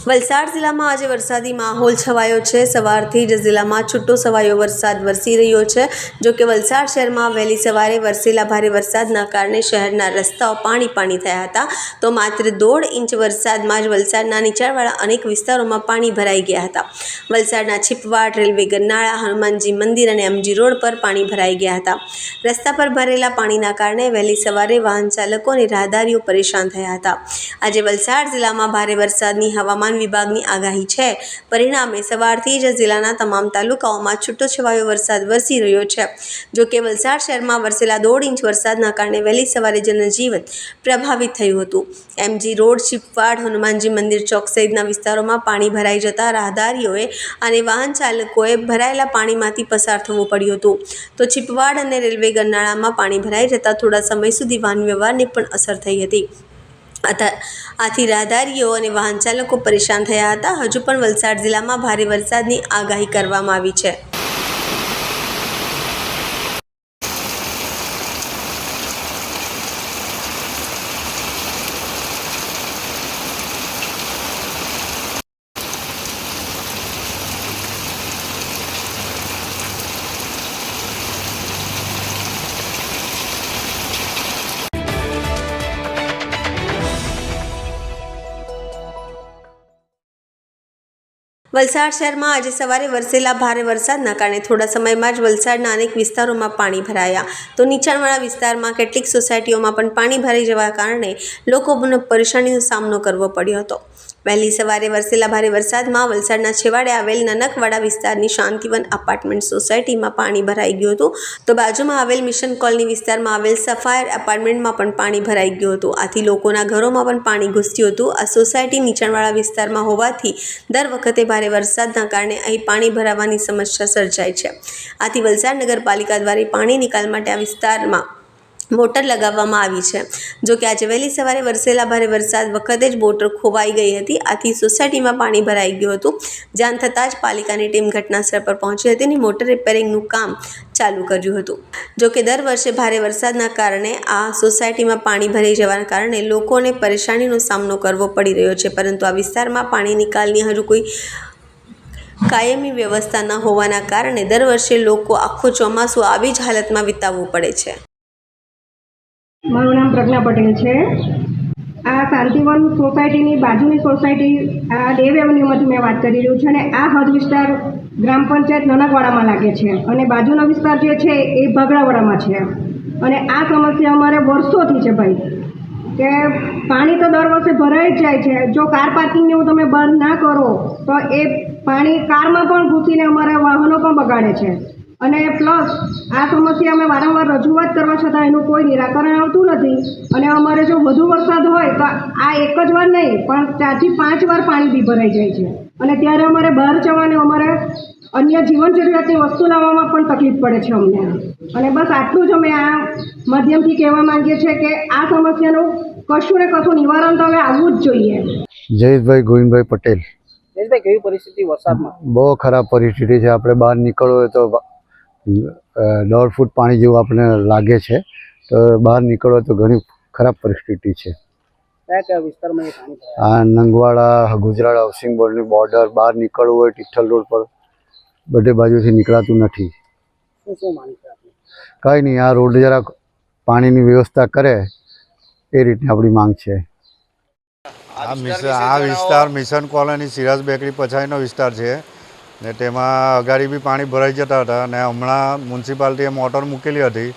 વલસાડ જિલ્લામાં આજે વરસાદી માહોલ છવાયો છે। સવારથી જ જિલ્લામાં છૂટો છવાયો વરસાદ વરસી રહ્યો છે। જો કે વલસાડ શહેરમાં વહેલી સવારે વરસેલા ભારે વરસાદના કારણે શહેરના રસ્તાઓ પાણી થયા હતા, તો માત્ર 1.5 ઇંચ વરસાદમાં જ વલસાડના નીચાણવાળા અનેક વિસ્તારોમાં પાણી ભરાઈ ગયા હતા। વલસાડના છીપવાડ, રેલવે ગરનાળા, હનુમાનજી મંદિર અને એમજી રોડ પર પાણી ભરાઈ ગયા હતા। રસ્તા પર ભરેલા પાણીના કારણે વહેલી સવારે વાહન ચાલકો અને રાહદારીઓ પરેશાન થયા હતા। આજે વલસાડ જિલ્લામાં ભારે વરસાદની હવામાન વિભાગની આગાહી છે। પરિણામે સવારથી જ જિલ્લાના તમામ તાલુકાઓમાં છૂટોછવાયો વરસાદ વરસી રહ્યો છે। જો કે વલસાડ શહેરમાં વરસેલા 1.5 ઇંચ વરસાદના કારણે વહેલી સવારે જનજીવન પ્રભાવિત થયું હતું। એમજી રોડ, છીપવાડ, હનુમાનજી મંદિર ચોક સહિતના વિસ્તારોમાં પાણી ભરાઈ જતા રાહદારીઓએ અને વાહન ચાલકોએ ભરાયેલા પાણીમાંથી પસાર થવું પડ્યું હતું। તો છીપવાડ અને રેલવે ગરનાળામાં પાણી ભરાઈ જતા થોડા સમય સુધી વાહન વ્યવહારને પણ અસર થઈ હતી। આથી રાહદારીઓ અને વાહન ચાલકો પરેશાન થયા હતા। હજુ પણ વલસાડ જિલ્લામાં ભારે વરસાદની આગાહી કરવામાં આવી છે। વલસાડ શહેરમાં આજે સવારે વરસેલા ભારે વરસાદના કારણે થોડા સમયમાં જ વલસાડના અનેક વિસ્તારોમાં પાણી ભરાયા, તો નીચાણવાળા વિસ્તારમાં કેટલીક સોસાયટીઓમાં પણ પાણી ભરાઈ જવા કારણે લોકોને પરેશાનીનો સામનો કરવો પડ્યો હતો। વહેલી સવારે વરસેલા ભારે વરસાદમાં વલસાડના છેવાડે આવેલ નનકવાડા વિસ્તારની શાંતિવન એપાર્ટમેન્ટ સોસાયટીમાં પાણી ભરાઈ ગયું હતું, તો બાજુમાં આવેલ મિશન કોલોની વિસ્તારમાં આવેલ સફાયર એપાર્ટમેન્ટમાં પણ પાણી ભરાઈ ગયું હતું। આથી લોકોના ઘરોમાં પણ પાણી ઘૂસ્યું હતું। આ સોસાયટી નીચાણવાળા વિસ્તારમાં હોવાથી દર વખતે ભારે વરસાદના કારણે અહીં પાણી ભરાવાની સમસ્યા સર્જાય છે। આથી વલસાડ નગરપાલિકા દ્વારા પાણી નિકાલ માટે આ વિસ્તારમાં મોટર લગાવવામાં આવી છે। જો કે આજે વહેલી સવારે વરસેલા ભારે વરસાદ વખતે જ મોટર ખોવાઈ ગઈ હતી। આથી સોસાયટીમાં પાણી ભરાઈ ગયું હતું। જાણ થતાં જ પાલિકાની ટીમ ઘટનાસ્થળ પર પહોંચી હતી અને મોટર રિપેરિંગનું કામ ચાલુ કર્યું હતું। જો કે દર વર્ષે ભારે વરસાદના કારણે આ સોસાયટીમાં પાણી ભરાઈ જવાના કારણે લોકોને પરેશાનીનો સામનો કરવો પડી રહ્યો છે, પરંતુ આ વિસ્તારમાં પાણી નિકાલની હજુ કોઈ કાયમી વ્યવસ્થા ન હોવાના કારણે દર વર્ષે લોકો આખું ચોમાસું આવી જ હાલતમાં વિતાવવું પડે છે। મારું નામ પ્રજ્ઞા પટેલ છે। આ શાંતિવન સોસાયટીની બાજુની સોસાયટી આ દેવ એવન્યુમાંથી મેં વાત કરી રહ્યું છે અને આ હદ વિસ્તાર ગ્રામ પંચાયત નનકવાડામાં લાગે છે અને બાજુનો વિસ્તાર જે છે એ ભગડાવાડામાં છે। અને આ સમસ્યા અમારે વર્ષોથી છે ભાઈ, કે પાણી તો દર વર્ષે ભરાઈ જ જાય છે। જો કાર પાર્કિંગને એવું તમે બંધ ના કરો તો એ પાણી કારમાં પણ ઘૂસીને અમારા વાહનો પણ બગાડે છે। અને પ્લસ આ સમસ્યા અમે વારંવાર રજૂઆત કરવા છતાં એનું કોઈ નિરાકરણ આવતું નથી। અને અમારે જો વધુ વરસાદ હોય તો આ એક જ વાર નહીં પણ 4 થી 5 વાર પાણી બી ભરાઈ જાય છે અને ત્યારે અમારે બહાર જવાને અમારે અન્ય જીવન જરૂરિયાતની વસ્તુ લાવવામાં પણ તકલીફ પડે છે અમને। અને બસ આટલું જ અમે આ માધ્યમથી કહેવા માંગીએ છીએ કે આ સમસ્યાનું કશું ને કશું નિવારણ તો હવે આવવું જ જોઈએ। જયેશભાઈ ગોવિંદભાઈ પટેલ। જયેશભાઈ, કેવી પરિસ્થિતિ વરસાદમાં? બહુ ખરાબ પરિસ્થિતિ છે। આપણે બહાર નીકળવું હોય તો 1.5 ફૂટ પાણી જેવું આપણે લાગે છે, તો બહાર નીકળો તો ઘણી ખરાબ પરિસ્થિતિ છે। કયા વિસ્તારમાં એ પાણી ભરાય? આ નંગવાડા, ગુજરાત હાઉસિંગ બોર્ડની બોર્ડર, બહાર નીકળવું હોય ટિઠ્ઠલ રોડ પર બધે બાજુથી નીકળાતું નથી। શું માંગ છે આપની? કંઈ નહીં, આ રોડ જરાક પાણીની વ્યવસ્થા કરે એ રીતની આપણી માંગ છે। આ વિસ્તાર મિશન કોલોની સિરાજ બેકરી પછાડીનો વિસ્તાર છે ને તેમાં અગાડી બી પાણી ભરાઈ જતા હતા અને હમણાં મ્યુનિસિપાલિટીએ મોટર મૂકેલી હતી,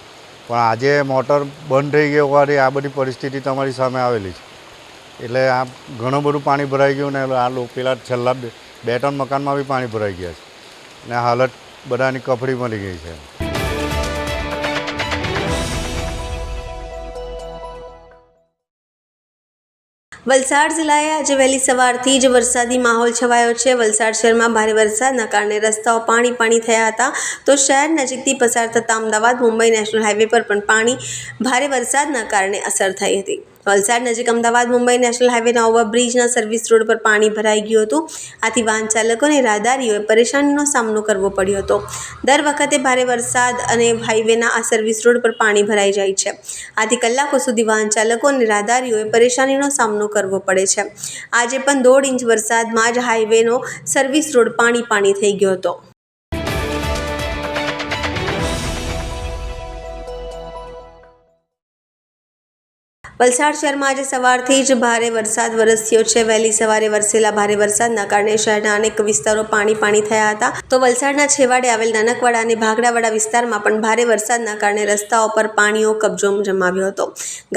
પણ આજે મોટર બંધ થઈ ગઈ હોવાથી આ બધી પરિસ્થિતિ તમારી સામે આવેલી છે। એટલે આ ઘણું બધું પાણી ભરાઈ ગયું ને આ પેલા છેલ્લા 2-3 મકાનમાં બી પાણી ભરાઈ ગયા છે ને હાલત બધાની કફડી મળી ગઈ છે। વલસાડ જિલ્લાએ આજે વહેલી સવારથી જ વરસાદી માહોલ છવાયો છે। વલસાડ શહેરમાં ભારે વરસાદના કારણે રસ્તાઓ પાણી થયા હતા, તો શહેર નજીકથી પસાર થતા અમદાવાદ મુંબઈ નેશનલ હાઈવે પર પણ ભારે વરસાદના કારણે અસર થઈ હતી। વલસાડ નજીક અમદાવાદ મુંબઈ નેશનલ હાઈવેના ઓવરબ્રિજના સર્વિસ રોડ પર પાણી ભરાઈ ગયું હતું. આથી વાહન ચાલકો અને રાહદારીઓએ પરેશાનીનો સામનો કરવો પડ્યો હતો. દર વખતે ભારે વરસાદ અને હાઈવેના આ સર્વિસ રોડ પર પાણી ભરાઈ જાય છે. આથી કલાકો સુધી વાહન ચાલકો અને રાહદારીઓએ પરેશાનીનો સામનો કરવો પડે છે. આજે પણ 1.5 ઇંચ વરસાદમાં જ હાઈવેનો સર્વિસ રોડ પાણી થઈ ગયો હતો. વલસાડ શહેરમાં આજે સવારથી જ ભારે વરસાદ વરસ્યો છે. વહેલી સવારે વરસેલા ભારે વરસાદના કારણે શહેરના અનેક વિસ્તારો પાણી થયા હતા. તો વલસાડના છેવાડે આવેલ નાનકવાડા અને ભાગડાવાડા વિસ્તારમાં પણ ભારે વરસાદના કારણે રસ્તાઓ પર પાણીઓ કબજો જમાવ્યો હતો.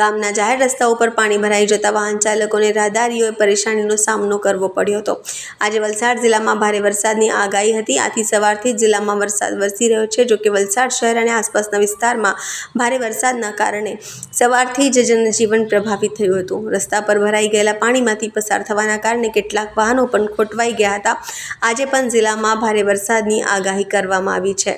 ગામના જાહેર રસ્તાઓ પર પાણી ભરાઈ જતા વાહન ચાલકો અને રાહદારીઓએ પરેશાનીનો સામનો કરવો પડ્યો હતો. આજે વલસાડ જિલ્લામાં ભારે વરસાદની આગાહી હતી. આથી સવારથી જ જિલ્લામાં વરસાદ વરસી રહ્યો છે. જોકે વલસાડ શહેર અને આસપાસના વિસ્તારમાં ભારે વરસાદના કારણે સવારથી જ જનજીવન પ્રભાવિત થયું હતું. રસ્તા પર ભરાઈ ગયેલા પાણીમાંથી પસાર થવાના કારણે કેટલાક વાહનો પણ ખોટવાઈ ગયા હતા. આજે પણ જિલ્લામાં ભારે વરસાદની આગાહી કરવામાં આવી છે.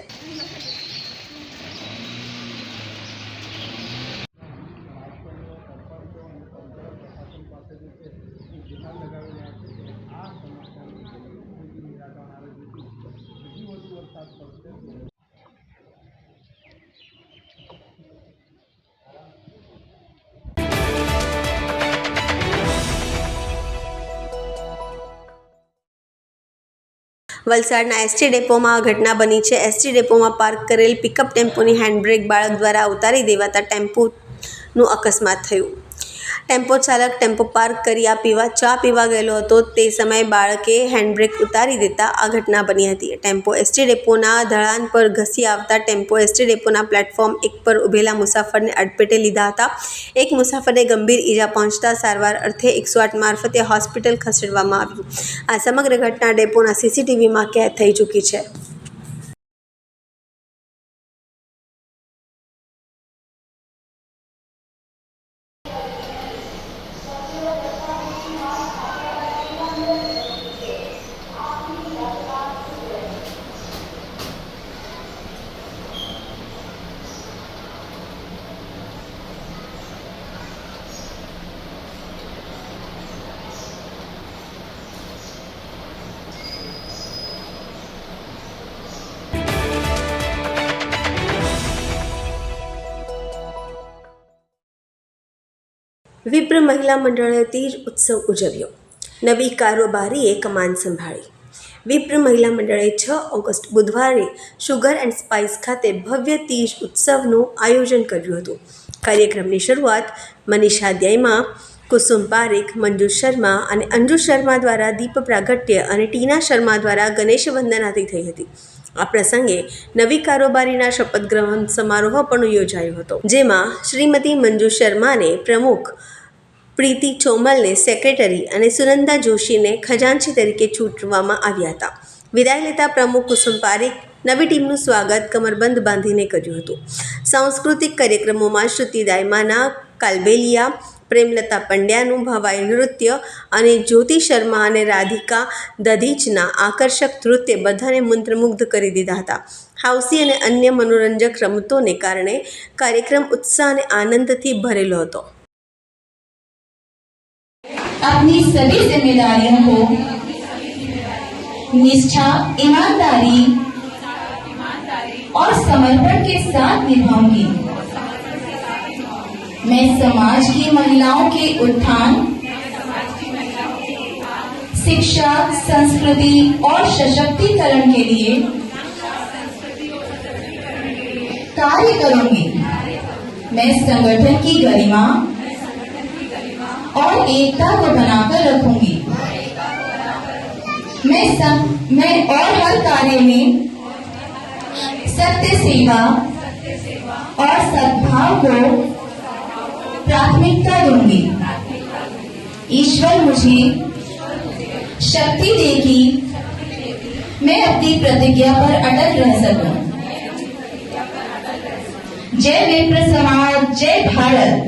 વલસાડના એસટી ડેપોમાં ઘટના બની છે. એસટી ડેપોમાં પાર્ક કરેલ પિકઅપ ટેમ્પોની હેન્ડબ્રેક બાળક દ્વારા ઉતારી દેવાતા ટેમ્પોનું અકસ્માત થયું. ટેમ્પો ચાલક ટેમ્પો પાર્ક કરી ચા પીવા ગયેલો હતો. તે સમયે બાળકે હેન્ડબ્રેક ઉતારી દેતા આ ઘટના બની હતી. ટેમ્પો એસટી ડેપોના ધડાન પર ઘસી આવતા ટેમ્પો એસટી ડેપોના પ્લેટફોર્મ 1 પર ઊભેલા મુસાફરને અડફેટે લીધા હતા. એક મુસાફરને ગંભીર ઈજા પહોંચતા સારવાર અર્થે 108 મારફતે હોસ્પિટલ ખસેડવામાં આવ્યું. આ સમગ્ર ઘટના ડેપોના સીસીટીવીમાં કેદ થઈ ચૂકી છે. વિપ્ર મહિલા મંડળે તીજ ઉત્સવ ઉજવ્યો. નવી કારોબારીએ કમાન સંભાળી. વિપ્ર મહિલા મંડળે 6 ઓગસ્ટ બુધવારે શુગર એન્ડ સ્પાઇસ ખાતે ભવ્ય તીજ ઉત્સવનું આયોજન કર્યું હતું. કાર્યક્રમની શરૂઆત મનીષા દયમા, કુસુમ પારેખ, મંજુ શર્મા અને અંજુ શર્મા દ્વારા દીપ પ્રાગટ્ય અને ટીના શર્મા દ્વારા ગણેશ વંદનાથી થઈ હતી. આ પ્રસંગે નવી કારોબારીના શપથ ગ્રહણ સમારોહ પણ યોજાયો હતો, જેમાં શ્રીમતી મંજુ શર્માને પ્રમુખ, પ્રીતિ ચોમલને સેક્રેટરી અને સુનંદા જોશીને ખજાનચી તરીકે ચૂંટવામાં આવ્યા હતા. વિદાય લેતા પ્રમુખ કુસુમ પારેખ નવી ટીમનું સ્વાગત કમરબંધ બાંધીને કર્યું હતું. સાંસ્કૃતિક કાર્યક્રમોમાં શ્રુતિ દાયમાના કાલબેલિયા, પ્રેમલતા પંડ્યાનું ભવાઈ નૃત્ય અને જ્યોતિ શર્મા અને રાધિકા દધીચના આકર્ષક નૃત્ય બધાને મંત્રમુગ્ધ કરી દીધા હતા. હાઉસી અને અન્ય મનોરંજક રમતોને કારણે કાર્યક્રમ ઉત્સાહ અને આનંદથી ભરેલો હતો. अपनी सभी जिम्मेदारियों को निष्ठा, ईमानदारी और समर्पण के साथ निभाऊंगी. मैं समाज की महिलाओं के उत्थान, शिक्षा, संस्कृति और सशक्तिकरण के लिए कार्य करूंगी. मैं संगठन की गरिमा और एकता को बनाकर रखूंगी. मैं और हर कार्य में सत्य सेवा और सद्भाव को प्राथमिकता दूंगी. ईश्वर मुझे शक्ति दे कि मैं अपनी प्रतिज्ञा पर अटल रह सकूं. जय विप्र समाज, जय भारत.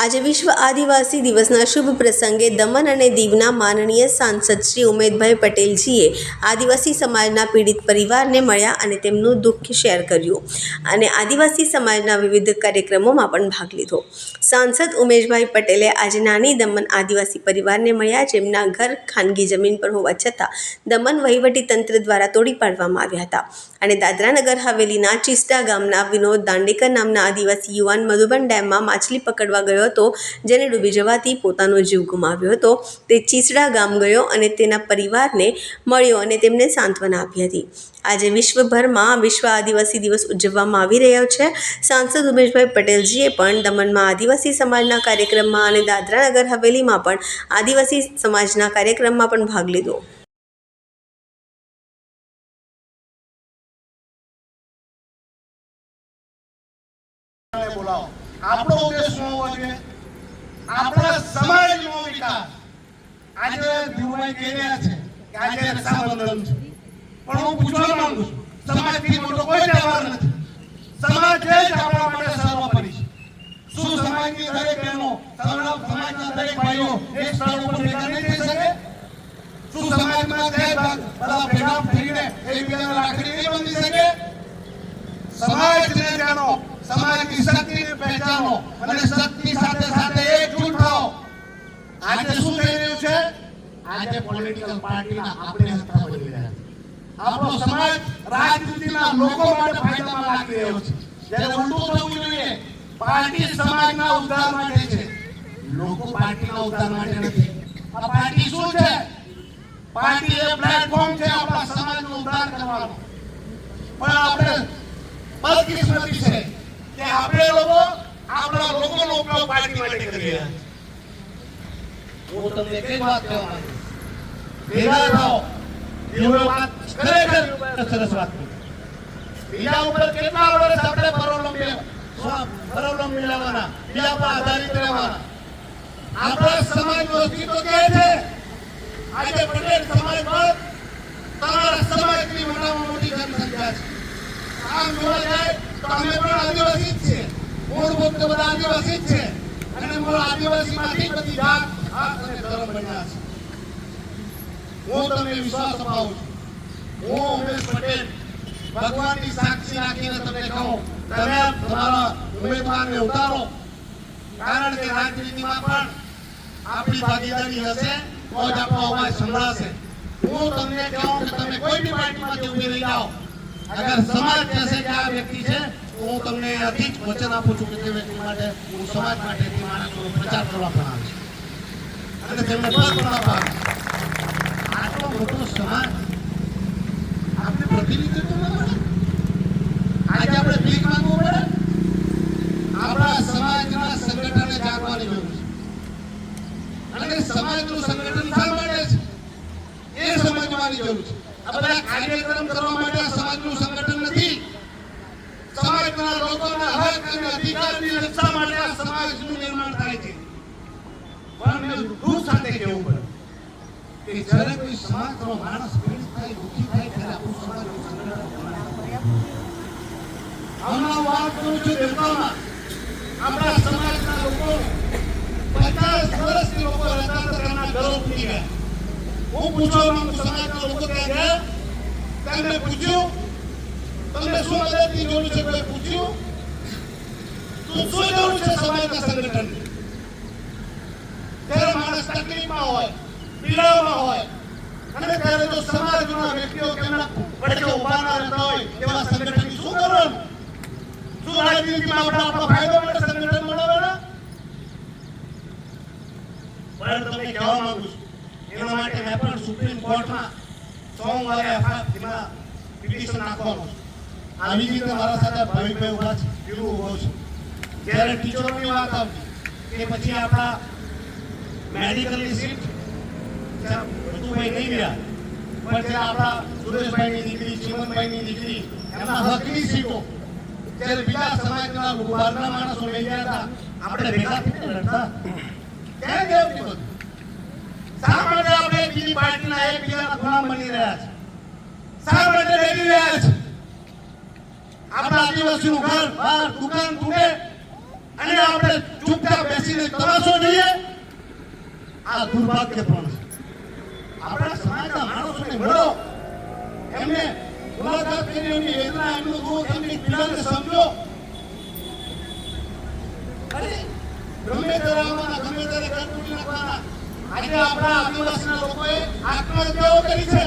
આજે વિશ્વ આદિવાસી દિવસના શુભ પ્રસંગે દમણ અને દીવના માનનીય સાંસદ શ્રી ઉમેદભાઈ પટેલજીએ આદિવાસી સમાજના પીડિત પરિવારને મળ્યા અને તેમનું દુઃખ શેર કર્યું અને આદિવાસી સમાજના વિવિધ કાર્યક્રમોમાં પણ ભાગ લીધો. સાંસદ ઉમેશભાઈ પટેલે આજે નાની દમણ આદિવાસી પરિવારને મળ્યા, જેમના ઘર ખાનગી જમીન પર હોવા છતાં દમણ વહીવટી તંત્ર દ્વારા તોડી પાડવામાં આવ્યા હતા અને દાદરા નગર હવેલીના ચિસ્ટા ગામના વિનોદ દાંડેકર નામના આદિવાસી યુવાન મધુબન ડેમમાં માછલી પકડવા ગયો હતો, જેને ડૂબી જવાથી પોતાનો જીવ ગુમાવ્યો હતો. તે ચિસડા ગામ ગયો અને તેના પરિવારને મળ્યો અને તેમને સાંત્વના આપી હતી. આજે વિશ્વભરમાં વિશ્વ આદિવાસી દિવસ ઉજવવામાં આવી રહ્યો છે. સાંસદ ઉમેશભાઈ પટેલજીએ પણ દમણમાં આદિવાસી સમાજના કાર્યક્રમમાં અને દાદરા નગર હવેલીમાં પણ આદિવાસી સમાજના કાર્યક્રમમાં પણ ભાગ લીધો. બોલાવો. આપણો ઉદ્દેશ શું હોવો જોઈએ? આપણા સમાજનો વિકાસ. આજે દીવભાઈ કહી રહ્યા છે કે આજે રક્ષાબંધન છે, પણ હું પૂછવા માંગુ છું, સમાજથી મોટો કોઈ તહેવાર નથી. સમાજ જ આપણા માટે સર્વોપરી છે. શું સમાજની દરેક બહેનો, સમાજના દરેક ભાઈઓ એક સ્થળ ઉપર ભેગા નહીં થઈ શકે? શું સમાજમાં બધા ભેગા થઈને એકબીજાને રાખડી નહીં બાંધી શકે? સમાજને જાણો, સમાજની શક્તિને પહેચાનો અને શક્તિ સાથે સાથે એકજૂટ થાઓ. આજે શું થઈ રહ્યું છે? આજે પોલિટિકલ પાર્ટીના આપણે સત્તા બની રહ્યા છે. આપણો સમાજ રાજનીતિના લોકો માટે ફાયદામાં લાગી રહ્યો છે, જ્યારે ઉલટું થવું જોઈએ. પાર્ટી સમાજના ઉદ્ધાર માટે છે, લોકો પાર્ટીના ઉદ્ધાર માટે નથી. આ પાર્ટી શું છે? પાર્ટી એ પ્લેટફોર્મ છે આપણા સમાજનો ઉદ્ધાર કરવાનો. પણ આપણે બદકિસ્મતી છે કે આપણે લોકો આપણા લોકોનો ઉપયોગ પાર્ટી માટે કરી રહ્યા છે. હું તમને કઈ વાત કહેવા માંગુ છું, ભેગા થાઓ. એવો વાત ખરેખર સરસ વાત કરી. બીજા ઉપર કેટલા વર્ષ આપણે પરોલમ મેળવવાના, બીજા પર આધારિત રહેવાના. આપણા સમાજનું અસ્તિત્વ કે છે. આજે પટેલ સમાજ પર તમારા સમાજની મોટામાં મોટી જનસંખ્યા છે. આમ જોવા જાય તો અમે પણ આદિવાસી જ છીએ, મૂળભૂત બધા આદિવાસી જ છે અને મૂળ આદિવાસીમાંથી બધી જાત અને ધર્મ બન્યા છે. હું તમને વિશ્વાસ અપાવું છું, હું ઉમેશ પટેલ ભગવાનની સાક્ષી રાખીને તમને કહું, તમે તમારા ઉમેદવારને ઉતારો, કારણ કે રાજનીતિમાં પણ આપણી ભાગીદારી હશે તો જ આપણો અવાજ સંભળાશે. હું તમને કહું કે તમે કોઈ બી પાર્ટીમાંથી ઉભી રહી જાઓ, અગર સમાજ કહેશે કે આ વ્યક્તિ છે, તો હું તમને અધિક વચન આપું છું કે તે વ્યક્તિ માટે હું સમાજ માટે તે માણસનો પ્રચાર કરવા પણ આવીશ અને તેમને બળ પણ અપાવીશ. આટલો મોટો સમાજ આપણે પ્રતિનિધિત્વ ન મળે. આજે આપણે ભીખ માંગવું પડે. આપણા સમાજના સંગઠનને જાગવાની જરૂર છે અને સમાજનું સંગઠન શા માટે છે એ સમજવાની જરૂર છે. આ બધા કાર્યક્રમ કરવા માટે સમાજનું સંગઠન નથી. સમાજના લોકોના હક અને અધિકારની રક્ષા માટે આ સમાજનું નિર્માણ થાય છે. પણ મેં દુઃખ સાથે કહેવું પડે કે જ્યારે કોઈ સમાજનો માણસ પીડિત થાય, દુઃખી થાય, ત્યારે આપણું સમાજનું સંગઠન હમણાં વાત કરું છું દેવતામાં. આપણા સમાજના લોકો 50 વર્ષથી લોકો રહેતા હતા, તેમના ઘરો ઉઠી ગયા. હું પૂછવા માંગુ, સમાજના લોકો ત્યાં ગયા, તેમને પૂછ્યું તમને શું મદદની જરૂર છે? કોઈ પૂછ્યું? તો શું જરૂર છે સમાજના સંગઠનની? ત્યારે માણસ તકલીફમાં હોય, પીડામાં હોય અને ત્યારે જો સમાજના વ્યક્તિઓ તેમના વચ્ચે ઉભા ના રહેતા હોય, એવા સંગઠનની શું કરવાનું? શું રાજનીતિમાં આપણો ફાયદો માટે સંગઠન બનાવવાના? પણ તમને કહેવા માંગુ છું, એના માટે મેં પણ સુપ્રીમ કોર્ટમાં સોમવારે પિટિશન નાખવાનું. આવી રીતે મારા સાથે ભાવિકભાઈ ઉભા છે, પીડું ઉભો છે. જ્યારે ટીચરોની વાત આવતી કે પછી આપણા મેડિકલની સીટ ઋતુભાઈ નહીં રહ્યા, પણ જે આપણા સુરેશભાઈની દીકરી, ચિમનભાઈની દીકરી, એમના હકની સીટો જ્યારે બીજા સમાજના બહારના માણસો લઈ ગયા હતા, આપણે ભેગા થઈને લડતા. ક્યાં ગયું બધું? શા માટે આપણે બીજી પાર્ટીના એકબીજાના ગુલામ બની રહ્યા છે? શા માટે લડી રહ્યા છે? આપણા આદિવાસીનું ઘર, બાર, દુકાન તૂટે અને આપણે ચૂપચાપ બેસીને તમાશો જોઈએ, આ દુર્ભાગ્યપૂર્ણ છે. આપણા સમાજના માણસોને મળો, એમને મુલાકાત કરી, એમની વેદના, એમનું દુઃખ, એમની પીડાને સમજો. અરે ગમે ત્યારે આવવાના, ગમે ત્યારે ઘર તૂટી નાખવાના. આજે આપણા આદિવાસીના લોકોએ આત્મહત્યાઓ કરી છે.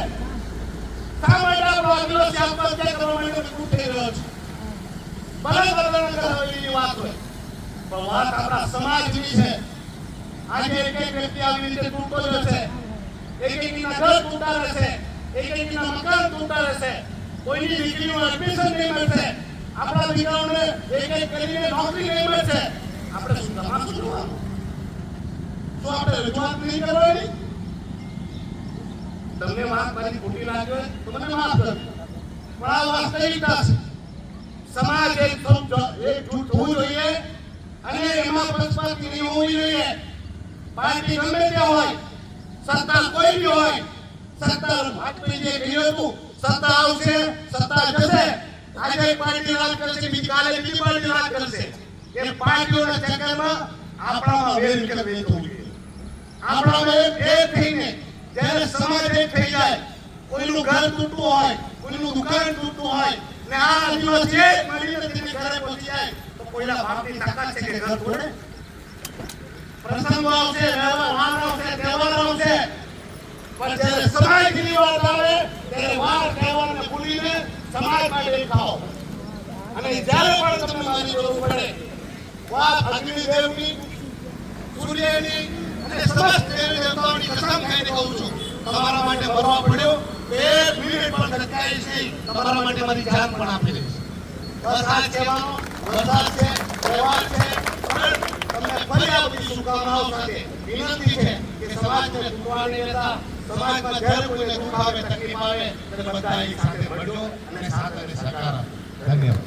શા માટે આપણો આદિવાસી આત્મહત્યા કરવા માટે મજબૂર થઈ રહ્યો છે? ભલે બધાની વાત હોય, પણ વાત આપણા સમાજની છે. આજે એક એક વ્યક્તિ આવી રીતે તૂટતો જશે, એક એકના ઘર તૂટતા રહેશે, એક એકના મકાન તૂટતા રહેશે, કોઈની દીકરીનું એડમિશન નહીં મળશે, આપણા દીકરાઓને એક એક કરીને નોકરી નહીં મળશે. આપણે શું તમારું જોવાનું? શું આપણે રજૂઆત નહીં કરવાની? તમને વાત મારી ખોટી લાગે તો મને માફ કરજો, પણ આ વાસ્તવિકતા છે. સમાજ એકજૂટ હોવું જોઈએ અને એમાં પક્ષપાતી નહીં હોવી જોઈએ. પાર્ટી ગમે તે હોય, સત્તા કોઈ બી હોય, સત્તા ભાજપી જે કહ્યું હતું, સત્તા આવશે, સત્તા જશે. આજે એક પાર્ટી રાજ કરશે, બીજી કાલે બીજી પાર્ટી રાજ કરશે. એ પાર્ટીઓના ચક્કરમાં આપણામાં વેર નીકળવી જોઈએ. આપણામાં એક થઈને જ્યારે સમાજ એક થઈ જાય, કોઈનું ઘર તૂટવું હોય, કોઈનું દુકાન તૂટવું હોય, ને આ આદિવાસી એક મળીને તેની ઘરે પહોંચી જાય, તો કોઈના બાપની તાકાત છે કે ઘર તોડે? પ્રસંગો આવશે, વાર આવશે, તહેવાર આવશે, પણ જ્યારે સમાજની વાત આવે ત્યારે વાર તહેવારને ભૂલીને સમાજ માટે ખાઓ. અને જ્યારે પણ તમને મારી જરૂર પડે, વાત અગ્નિદેવની, સૂર્યની અને સમસ્ત દેવી દેવતાઓની કસમ ખાઈને કહું છું, તમારા માટે મરવા પડ્યો, 1 મિનિટ પણ ડકાઈશ નહીં, તમારા માટે મારી જાન પણ આપી દઈશ. બસ આ કહેવાનો વરસાદ છે, તહેવાર છે, પણ તમને ફરી આ બધી શુભકામનાઓ સાથે વિનંતી છે કે સમાજને તૂટવા નહીં દેતા. સમાજમાં જ્યારે કોઈને દુઃખ આવે, તકલીફ આવે, ત્યારે બધા એક સાથે મળજો અને સાથ અને સહકાર આપો. ધન્યવાદ.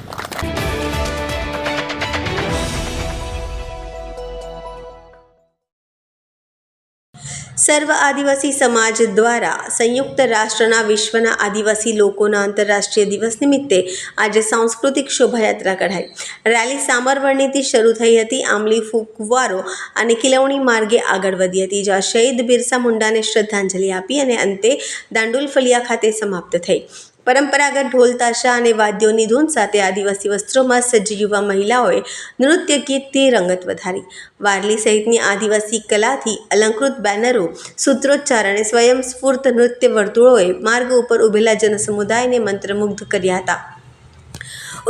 સર્વ આદિવાસી સમાજ દ્વારા સંયુક્ત રાષ્ટ્રના વિશ્વના આદિવાસી લોકોના આંતરરાષ્ટ્રીય દિવસ નિમિત્તે આજે સાંસ્કૃતિક શોભાયાત્રા કઢાઈ. રેલી સામરવર્ણીથી શરૂ થઈ હતી. આંબલી ફૂંકવારો અને ખીલવણી માર્ગે આગળ વધી હતી, જ્યાં શહીદ બિરસા મુંડાને શ્રદ્ધાંજલિ આપી અને અંતે દાંડુલ ફલિયા ખાતે સમાપ્ત થઈ. પરંપરાગત ઢોલ તાશા અને વાદ્યોની ધૂન સાથે આદિવાસી વસ્ત્રોમાં સજ્જ યુવા મહિલાઓએ નૃત્ય ગીતથી રંગત વધારી. વારલી સહિતની આદિવાસી કલાથી અલંકૃત બેનરો, સૂત્રોચ્ચાર અને સ્વયંસ્ફૂર્ત નૃત્ય વર્તુળોએ માર્ગ ઉપર ઉભેલા જનસમુદાયને મંત્રમુગ્ધ કર્યા હતા.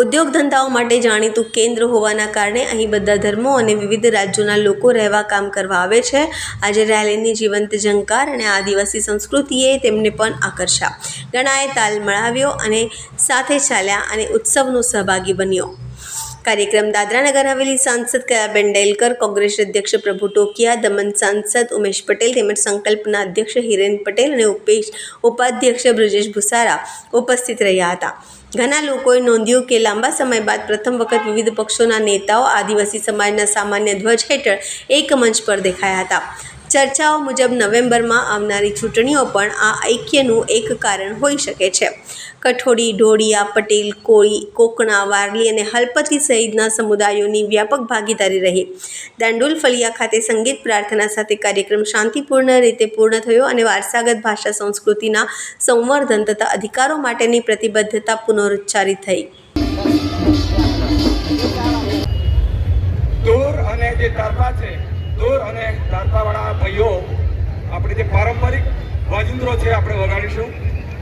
ઉદ્યોગ ધંધાઓ માટે જાણીતું કેન્દ્ર હોવાના કારણે અહીં બધા ધર્મો અને વિવિધ રાજ્યોના લોકો રહેવા કામ કરવા આવે છે. આજે રેલીની જીવંત ઝંકાર અને આદિવાસી સંસ્કૃતિએ તેમને પણ આકર્ષ્યા. ઘણાએ તાલ મળાવ્યો અને સાથે ચાલ્યા અને ઉત્સવનો સહભાગી બન્યો. કાર્યક્રમ દાદરાનગર હવેલી સાંસદ કયાબેન ડેલકર, કોંગ્રેસ અધ્યક્ષ પ્રભુ ટોકિયા, દમણ સાંસદ ઉમેશ પટેલ તેમજ સંકલ્પના અધ્યક્ષ હિરેન પટેલ અને ઉપાધ્યક્ષ બ્રજેશ ભુસારા ઉપસ્થિત રહ્યા હતા. ઘણા લોકોએ નોંધ્યું કે લાંબા સમય બાદ પ્રથમ વખત વિવિધ પક્ષોના નેતાઓ આદિવાસી સમાજના સામાન્ય ધ્વજ હેઠળ એક મંચ પર દેખાયા હતા. ચર્ચાઓ મુજબ નવેમ્બરમાં આવનારી ચૂંટણીઓ પણ આ ઐક્યનું એક કારણ હોઈ શકે છે. કઠોળી, ઢોળિયા, પટેલ, કોળી, કોકણા, વારલી અને હલપતિ સહિતના સમુદાયોની વ્યાપક ભાગીદારી રહી. દાંડુલ ફલિયા ખાતે સંગીત પ્રાર્થના સાથે કાર્યક્રમ શાંતિપૂર્ણ રીતે પૂર્ણ થયો અને વારસાગત ભાષા સંસ્કૃતિના સંવર્ધન તથા અધિકારો માટેની પ્રતિબદ્ધતા પુનરુચ્ચારિત થઈ. દૂર અને જે તારપા છે, દૂર અને તારપાવાળા ભાઈઓ આપણે જે પારંપરિક વાજિંત્રો છે આપણે વગાડીશું.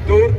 દૂર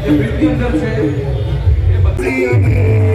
જે બ્રિજની અંદર છે એ બધી